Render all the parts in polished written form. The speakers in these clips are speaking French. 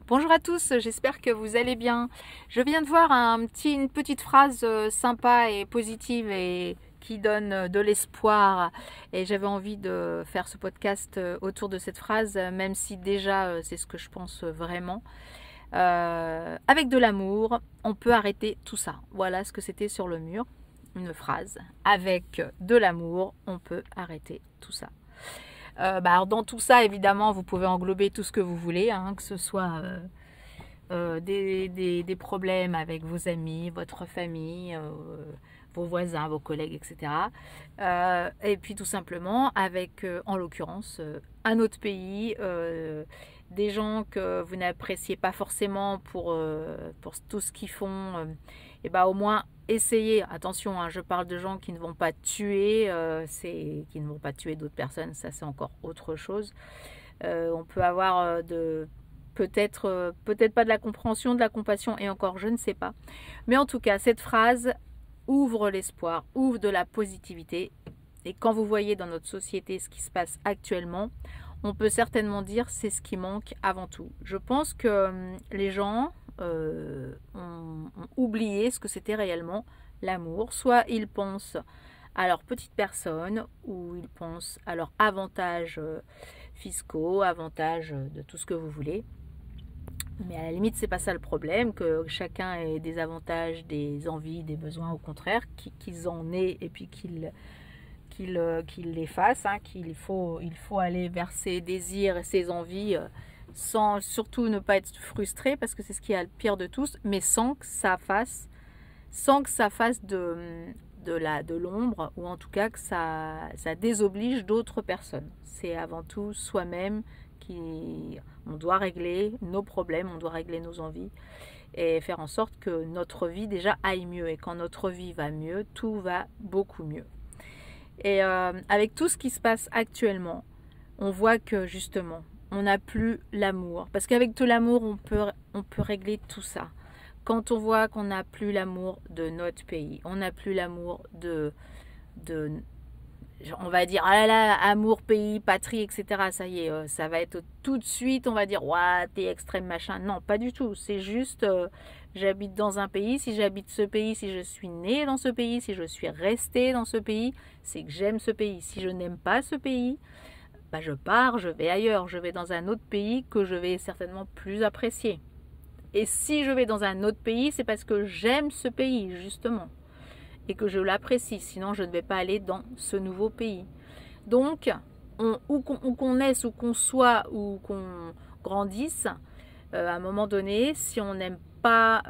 Bonjour à tous, j'espère que vous allez bien. Je viens de voir une petite phrase sympa et positive et qui donne de l'espoir. Et j'avais envie de faire ce podcast autour de cette phrase, même si déjà c'est ce que je pense vraiment. Avec de l'amour, on peut arrêter tout ça. Voilà ce que c'était sur le mur, une phrase. Avec de l'amour, on peut arrêter tout ça. Alors dans tout ça, évidemment, vous pouvez englober tout ce que vous voulez, hein, que ce soit des problèmes avec vos amis, votre famille, vos voisins, vos collègues, etc. Et puis tout simplement avec, en l'occurrence, un autre pays, des gens que vous n'appréciez pas forcément pour tout ce qu'ils font, et au moins essayez, attention, hein, je parle de gens qui ne vont pas tuer, qui ne vont pas tuer d'autres personnes, ça c'est encore autre chose. On peut avoir peut-être pas de la compréhension, de la compassion, et encore je ne sais pas. Mais en tout cas, cette phrase ouvre l'espoir, ouvre de la positivité. Et quand vous voyez dans notre société ce qui se passe actuellement, on peut certainement dire c'est ce qui manque avant tout. Je pense que les gens ont oublié ce que c'était réellement l'amour. Soit ils pensent à leur petite personne, ou ils pensent à leurs avantages fiscaux, avantages de tout ce que vous voulez. Mais à la limite, c'est pas ça le problème, que chacun ait des avantages, des envies, des besoins, au contraire, qu'ils en aient et puis qu'ils les fassent, hein, il faut aller vers ses désirs et ses envies sans surtout ne pas être frustré, parce que c'est ce qui est le pire de tous, mais sans que ça fasse de l'ombre, ou en tout cas que ça désoblige d'autres personnes. C'est avant tout soi-même on doit régler nos problèmes, on doit régler nos envies et faire en sorte que notre vie déjà aille mieux. Et quand notre vie va mieux, tout va beaucoup mieux. Et avec tout ce qui se passe actuellement, on voit que justement, on n'a plus l'amour. Parce qu'avec tout l'amour, on peut régler tout ça. Quand on voit qu'on n'a plus l'amour de notre pays, on n'a plus l'amour on va dire, ah là là, amour, pays, patrie, etc. Ça y est, ça va être tout de suite, on va dire, ouah, t'es extrême, machin. Non, pas du tout. C'est juste, j'habite dans un pays. Si j'habite ce pays, si je suis née dans ce pays, si je suis restée dans ce pays, c'est que j'aime ce pays. Si je n'aime pas ce pays, je pars, je vais ailleurs. Je vais dans un autre pays que je vais certainement plus apprécier. Et si je vais dans un autre pays, c'est parce que j'aime ce pays, justement, et que je l'apprécie, sinon je ne vais pas aller dans ce nouveau pays. Donc, où qu'on naisse, où qu'on soit, où qu'on grandisse, à un moment donné, si on n'aime pas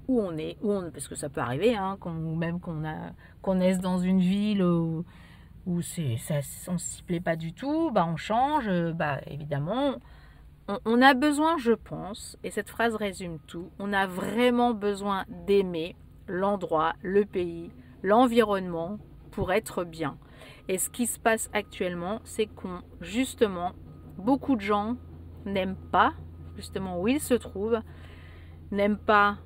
où on est, parce que ça peut arriver, hein, même qu'on naisse dans une ville où on ne s'y plaît pas du tout, on change, évidemment. On a besoin, je pense, et cette phrase résume tout, on a vraiment besoin d'aimer l'endroit, le pays, l'environnement pour être bien. Et ce qui se passe actuellement, c'est justement, beaucoup de gens n'aiment pas, justement où ils se trouvent, n'aiment pas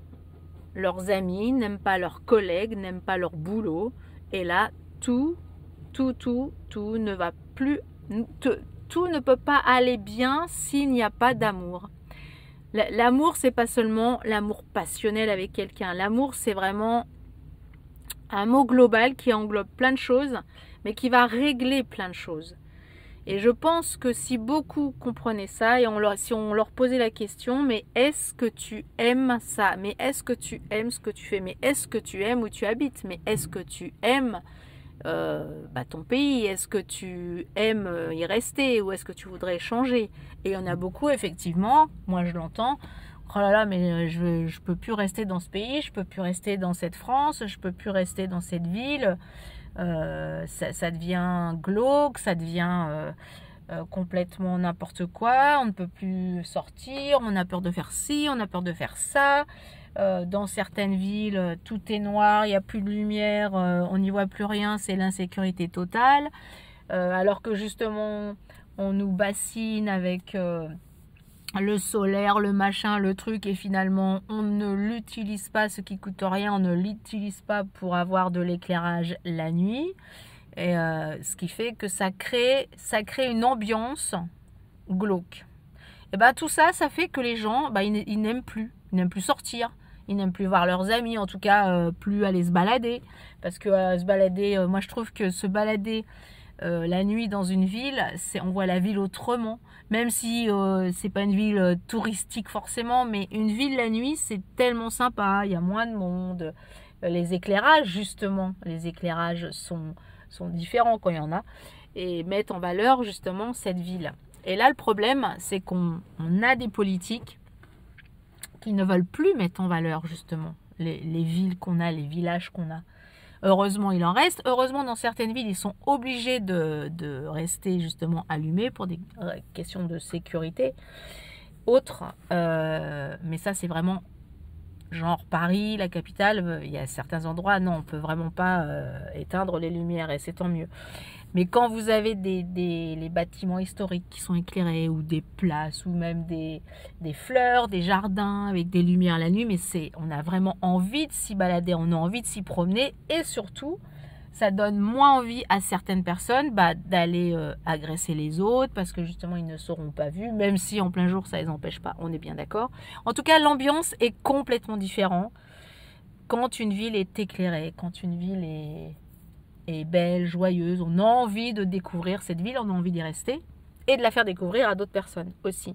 leurs amis, n'aiment pas leurs collègues, n'aiment pas leur boulot. Et là, tout ne va plus, tout ne peut pas aller bien s'il n'y a pas d'amour. L'amour, c'est pas seulement l'amour passionnel avec quelqu'un. L'amour, c'est vraiment un mot global qui englobe plein de choses, mais qui va régler plein de choses. Et je pense que si beaucoup comprenaient ça, et si on leur posait la question, mais est-ce que tu aimes ça? Mais est-ce que tu aimes ce que tu fais? Mais est-ce que tu aimes où tu habites? Mais est-ce que tu aimes ton pays? Est-ce que tu aimes y rester, ou est-ce que tu voudrais changer? Et il y en a beaucoup, effectivement, moi je l'entends, oh là là, mais je peux plus rester dans ce pays, je peux plus rester dans cette France, je peux plus rester dans cette ville, ça devient glauque, ça devient complètement n'importe quoi, on ne peut plus sortir, on a peur de faire ci, on a peur de faire ça. Dans certaines villes, tout est noir, il n'y a plus de lumière, on n'y voit plus rien, c'est l'insécurité totale. Alors que justement, on nous bassine avec le solaire, le machin, le truc, et finalement, on ne l'utilise pas, ce qui coûte rien, on ne l'utilise pas pour avoir de l'éclairage la nuit. Et ce qui fait que ça crée une ambiance glauque. Et ben tout ça, ça fait que les gens, ils n'aiment plus. Ils n'aiment plus sortir. Ils n'aiment plus voir leurs amis, en tout cas plus aller se balader. Parce que se balader, moi je trouve que se balader la nuit dans une ville, on voit la ville autrement. Même si c'est pas une ville touristique forcément, mais une ville la nuit, c'est tellement sympa. Il y a moins de monde. Les éclairages, justement, les éclairages sont différents quand il y en a. Et mettent en valeur justement cette ville. Et là, le problème, c'est qu'on a des politiques qui ne veulent plus mettre en valeur justement les villes qu'on a, les villages qu'on a. Heureusement, il en reste. Heureusement, dans certaines villes, ils sont obligés de rester justement allumés pour des questions de sécurité. Autres, mais ça, c'est vraiment genre Paris, la capitale. Il y a certains endroits, non, on ne peut vraiment pas éteindre les lumières et c'est tant mieux. Mais quand vous avez les bâtiments historiques qui sont éclairés ou des places ou même des fleurs, des jardins avec des lumières la nuit, mais on a vraiment envie de s'y balader, on a envie de s'y promener et surtout, ça donne moins envie à certaines personnes d'aller agresser les autres parce que justement, ils ne seront pas vus, même si en plein jour, ça ne les empêche pas, on est bien d'accord. En tout cas, l'ambiance est complètement différente quand une ville est éclairée, quand une ville est belle, joyeuse, on a envie de découvrir cette ville, on a envie d'y rester et de la faire découvrir à d'autres personnes aussi.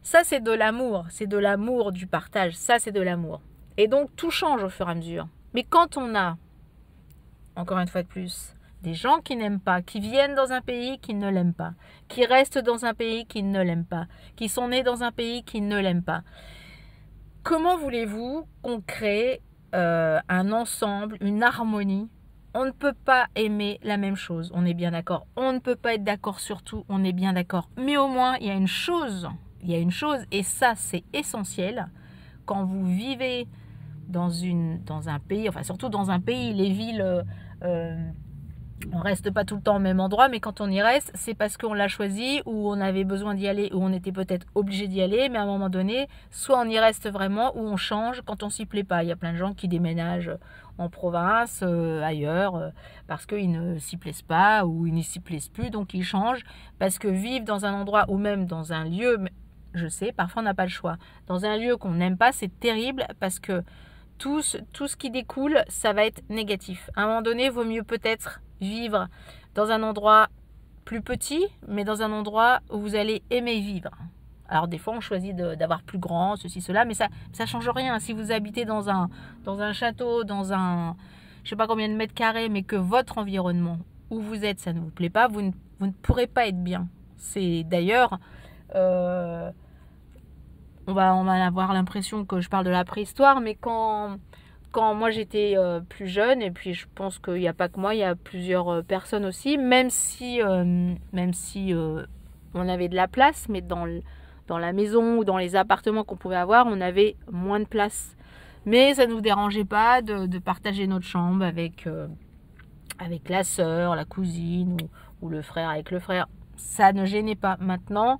Ça, c'est de l'amour du partage, ça, c'est de l'amour. Et donc, tout change au fur et à mesure. Mais quand on a, encore une fois de plus, des gens qui n'aiment pas, qui viennent dans un pays qui ne l'aiment pas, qui restent dans un pays qui ne l'aiment pas, qui sont nés dans un pays qui ne l'aiment pas, comment voulez-vous qu'on crée un ensemble, une harmonie? On ne peut pas aimer la même chose, on est bien d'accord. On ne peut pas être d'accord sur tout, on est bien d'accord. Mais au moins, il y a une chose, et ça, c'est essentiel. Quand vous vivez dans un pays, enfin surtout dans un pays, les villes, on reste pas tout le temps au même endroit, mais quand on y reste, c'est parce qu'on l'a choisi, ou on avait besoin d'y aller, ou on était peut-être obligé d'y aller, mais à un moment donné, soit on y reste vraiment, ou on change quand on s'y plaît pas. Il y a plein de gens qui déménagent en province, ailleurs, parce qu'ils ne s'y plaisent pas, ou ils ne s'y plaisent plus, donc ils changent, parce que vivre dans un endroit, ou même dans un lieu, je sais, parfois on n'a pas le choix, dans un lieu qu'on n'aime pas, c'est terrible, parce que tout ce qui découle, ça va être négatif. À un moment donné, il vaut mieux peut-être vivre dans un endroit plus petit, mais dans un endroit où vous allez aimer vivre. Alors des fois, on choisit d'avoir plus grand, ceci, cela, mais ça change rien. Si vous habitez dans un château, dans un, je sais pas combien de mètres carrés, mais que votre environnement où vous êtes, ça ne vous plaît pas, vous ne pourrez pas être bien. C'est d'ailleurs... on va avoir l'impression que je parle de la préhistoire, mais quand moi j'étais plus jeune, et puis je pense qu'il n'y a pas que moi, il y a plusieurs personnes aussi, même si on avait de la place, mais dans la maison ou dans les appartements qu'on pouvait avoir, on avait moins de place. Mais ça ne nous dérangeait pas de partager notre chambre avec la sœur, la cousine ou le frère avec le frère. Ça ne gênait pas. Maintenant,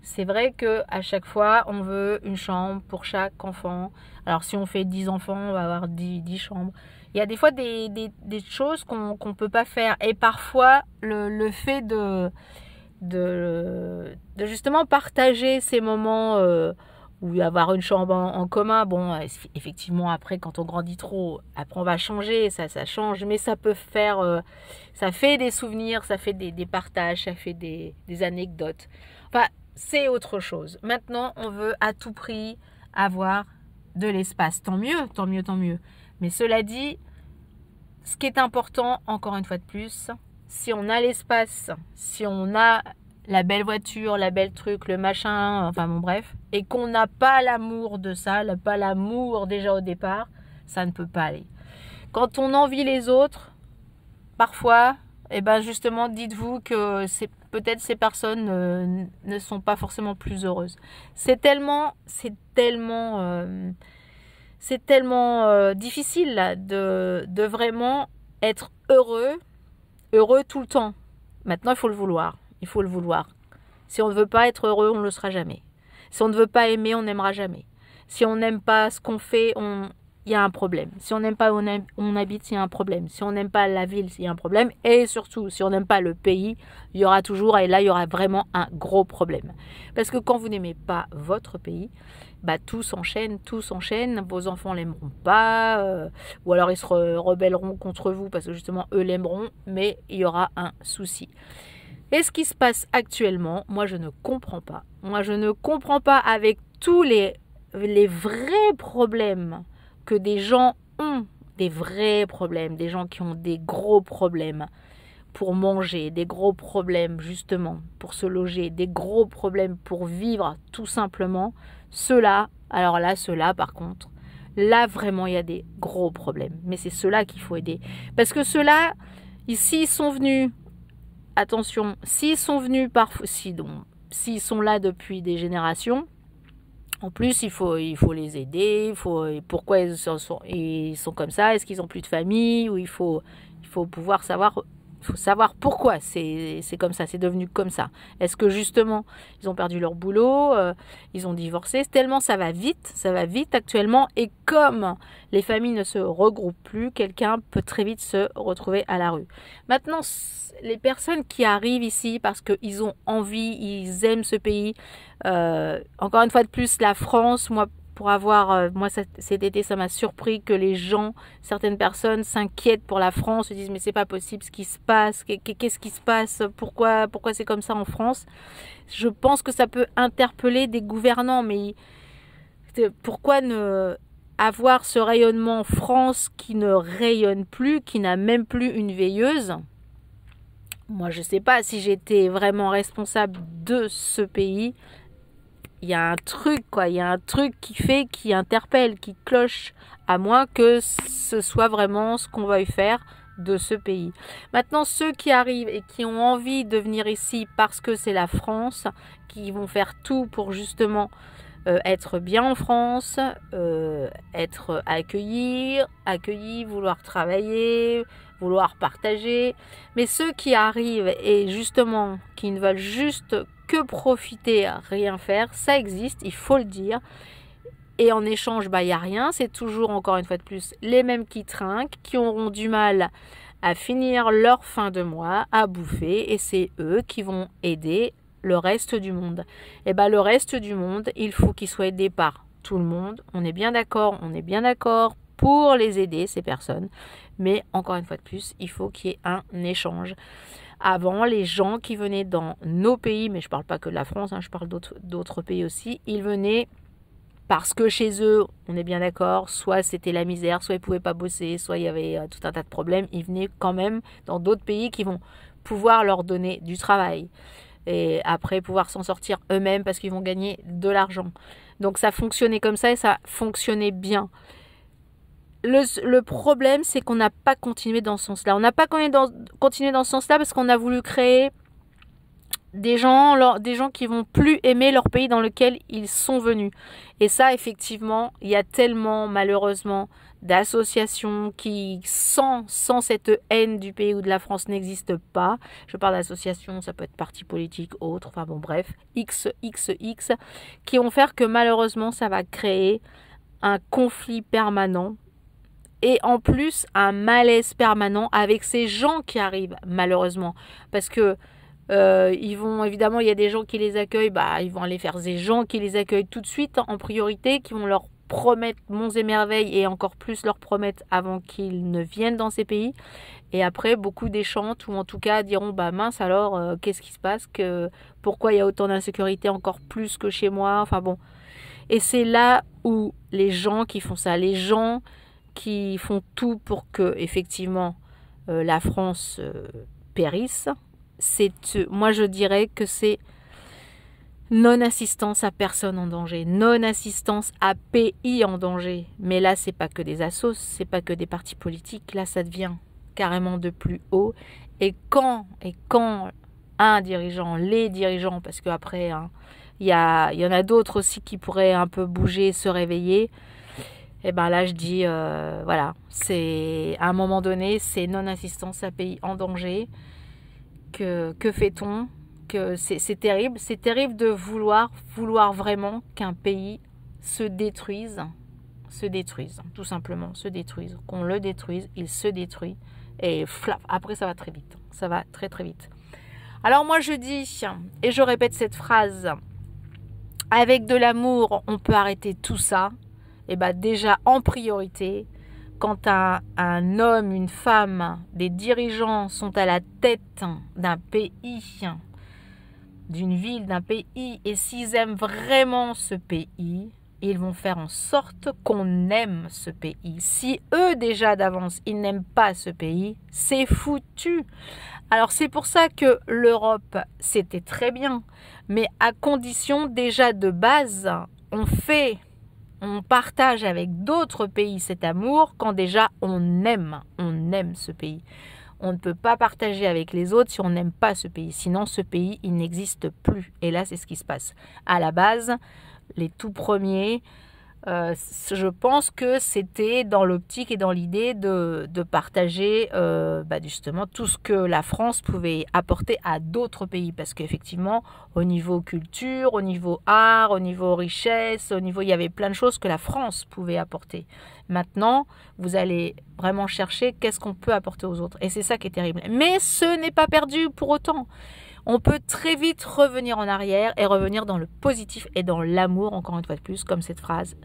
c'est vrai qu'à chaque fois, on veut une chambre pour chaque enfant. Alors, si on fait 10 enfants, on va avoir 10 chambres. Il y a des fois des choses qu'on ne peut pas faire. Et parfois, le fait de justement partager ces moments ou avoir une chambre en commun, bon, effectivement, après, quand on grandit trop, après, on va changer, ça change. Mais ça peut faire... ça fait des souvenirs, ça fait des partages, ça fait des anecdotes. Enfin... c'est autre chose. Maintenant, on veut à tout prix avoir de l'espace. Tant mieux, tant mieux, tant mieux. Mais cela dit, ce qui est important, encore une fois de plus, si on a l'espace, si on a la belle voiture, la belle truc, le machin, enfin bon bref, et qu'on n'a pas l'amour de ça, pas l'amour déjà au départ, ça ne peut pas aller. Quand on envie les autres, parfois, eh ben justement, dites-vous que peut-être ces personnes ne sont pas forcément plus heureuses. C'est tellement difficile là, de vraiment être heureux tout le temps. Maintenant, il faut le vouloir. Il faut le vouloir. Si on ne veut pas être heureux, on ne le sera jamais. Si on ne veut pas aimer, on n'aimera jamais. Si on n'aime pas ce qu'on fait, on il y a un problème. Si on n'aime pas où on habite, il y a un problème. Si on n'aime pas la ville, il y a un problème. Et surtout, si on n'aime pas le pays, il y aura toujours, et là, il y aura vraiment un gros problème. Parce que quand vous n'aimez pas votre pays, bah, tout s'enchaîne. Vos enfants l'aimeront pas, ou alors ils se rebelleront contre vous parce que justement, eux l'aimeront, mais il y aura un souci. Et ce qui se passe actuellement, moi, je ne comprends pas. Moi, je ne comprends pas avec tous les vrais problèmes que des gens ont, des vrais problèmes, des gens qui ont des gros problèmes pour manger, des gros problèmes justement pour se loger, des gros problèmes pour vivre tout simplement, ceux-là, alors là, ceux-là par contre, là vraiment il y a des gros problèmes. Mais c'est ceux-là qu'il faut aider. Parce que ceux-là, ici, ils sont venus, attention, s'ils sont venus parfois, s'ils sont là depuis des générations, en plus, il faut les aider. Pourquoi ils sont comme ça? Est-ce qu'ils n'ont plus de famille? Ou il faut pouvoir savoir, pourquoi c'est comme ça, c'est devenu comme ça. Est-ce que justement, ils ont perdu leur boulot, ils ont divorcé? Tellement ça va vite actuellement. Et comme les familles ne se regroupent plus, quelqu'un peut très vite se retrouver à la rue. Maintenant, les personnes qui arrivent ici parce qu'ils ont envie, ils aiment ce pays, encore une fois de plus, la France, moi cet été, ça m'a surpris que certaines personnes s'inquiètent pour la France, se disent mais c'est pas possible ce qui se passe, qu'est-ce qui se passe, pourquoi c'est comme ça en France? Je pense que ça peut interpeller des gouvernants, mais pourquoi ne avoir ce rayonnement en France qui ne rayonne plus, qui n'a même plus une veilleuse? Moi, je sais pas si j'étais vraiment responsable de ce pays. Il y a un truc, il y a un truc qui interpelle, qui cloche, à moins que ce soit vraiment ce qu'on veuille faire de ce pays. Maintenant, ceux qui arrivent et qui ont envie de venir ici parce que c'est la France, qui vont faire tout pour justement être bien en France, être accueillis, vouloir travailler, vouloir partager. Mais ceux qui arrivent et justement qui ne veulent juste que profiter, rien faire, ça existe, il faut le dire. Et en échange, il n'y a rien. C'est toujours, encore une fois de plus, les mêmes qui trinquent, qui auront du mal à finir leur fin de mois, à bouffer. Et c'est eux qui vont aider le reste du monde. Et le reste du monde, il faut qu'il soit aidé par tout le monde. On est bien d'accord pour les aider, ces personnes. Mais encore une fois de plus, il faut qu'il y ait un échange. Avant, les gens qui venaient dans nos pays, mais je ne parle pas que de la France, je parle d'autres pays aussi, ils venaient parce que chez eux, on est bien d'accord, soit c'était la misère, soit ils ne pouvaient pas bosser, soit il y avait tout un tas de problèmes. Ils venaient quand même dans d'autres pays qui vont pouvoir leur donner du travail. Et après pouvoir s'en sortir eux-mêmes parce qu'ils vont gagner de l'argent. Donc ça fonctionnait comme ça et ça fonctionnait bien. Le problème, c'est qu'on n'a pas continué dans ce sens-là. On n'a pas continué dans ce sens-là parce qu'on a voulu créer des gens qui vont plus aimer leur pays dans lequel ils sont venus. Et ça, effectivement, il y a tellement, malheureusement, d'associations qui, sans cette haine du pays ou de la France, n'existent pas. Je parle d'associations, ça peut être partis politiques, autres, enfin bon, bref, X, qui vont faire que malheureusement, ça va créer un conflit permanent. Et en plus, un malaise permanent avec ces gens qui arrivent, malheureusement. Parce que ils vont, évidemment, il y a des gens qui les accueillent, ils vont aller faire des gens qui les accueillent tout de suite en priorité, qui vont leur promettre monts et merveilles et encore plus leur promettre avant qu'ils ne viennent dans ces pays. Et après, beaucoup déchantent ou en tout cas diront mince alors, qu'est-ce qui se passe, pourquoi il y a autant d'insécurité encore plus que chez moi, enfin bon. Et c'est là où les gens qui font ça, les gens qui font tout pour que effectivement la France périsse, moi je dirais que c'est non-assistance à personne en danger, non-assistance à pays en danger. Mais là, c'est pas que des assos, c'est pas que des partis politiques, là ça devient carrément de plus haut. Et quand un dirigeant, les dirigeants, parce qu'après, il y en a d'autres aussi qui pourraient un peu bouger, se réveiller, et là je dis, voilà, c'est à un moment donné, c'est non-assistance à pays en danger. Que fait-on? Que c'est terrible de vouloir vraiment qu'un pays se détruise se détruisent, tout simplement, se détruisent. Qu'on le détruise, il se détruit. Et flap, après ça va très vite. Ça va très très vite. Alors moi je dis, et je répète cette phrase, avec de l'amour, on peut arrêter tout ça. Et bien déjà en priorité, quand un homme, une femme, des dirigeants sont à la tête d'un pays, d'une ville, d'un pays, et s'ils aiment vraiment ce pays, ils vont faire en sorte qu'on aime ce pays. Si eux déjà d'avance, ils n'aiment pas ce pays, c'est foutu. Alors c'est pour ça que l'Europe, c'était très bien, mais à condition déjà de base, on partage avec d'autres pays cet amour quand déjà on aime ce pays. On ne peut pas partager avec les autres si on n'aime pas ce pays. Sinon, ce pays, il n'existe plus. Et là, c'est ce qui se passe. À la base, les tout premiers, je pense que c'était dans l'optique et dans l'idée de partager justement tout ce que la France pouvait apporter à d'autres pays. Parce qu'effectivement, au niveau culture, au niveau art, au niveau richesse, il y avait plein de choses que la France pouvait apporter. Maintenant, vous allez vraiment chercher qu'est-ce qu'on peut apporter aux autres. Et c'est ça qui est terrible. Mais ce n'est pas perdu pour autant. On peut très vite revenir en arrière et revenir dans le positif et dans l'amour, encore une fois de plus, comme cette phrase.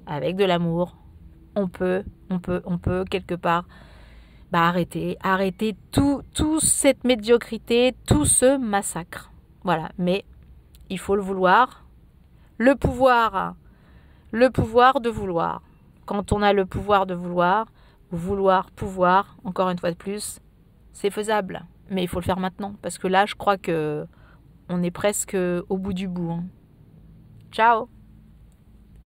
Avec de l'amour, on peut quelque part arrêter tout cette médiocrité, tout ce massacre. Voilà, mais il faut le vouloir. Le pouvoir de vouloir. Quand on a le pouvoir de pouvoir, encore une fois de plus, c'est faisable. Mais il faut le faire maintenant. Parce que là, je crois que on est presque au bout du bout. Ciao!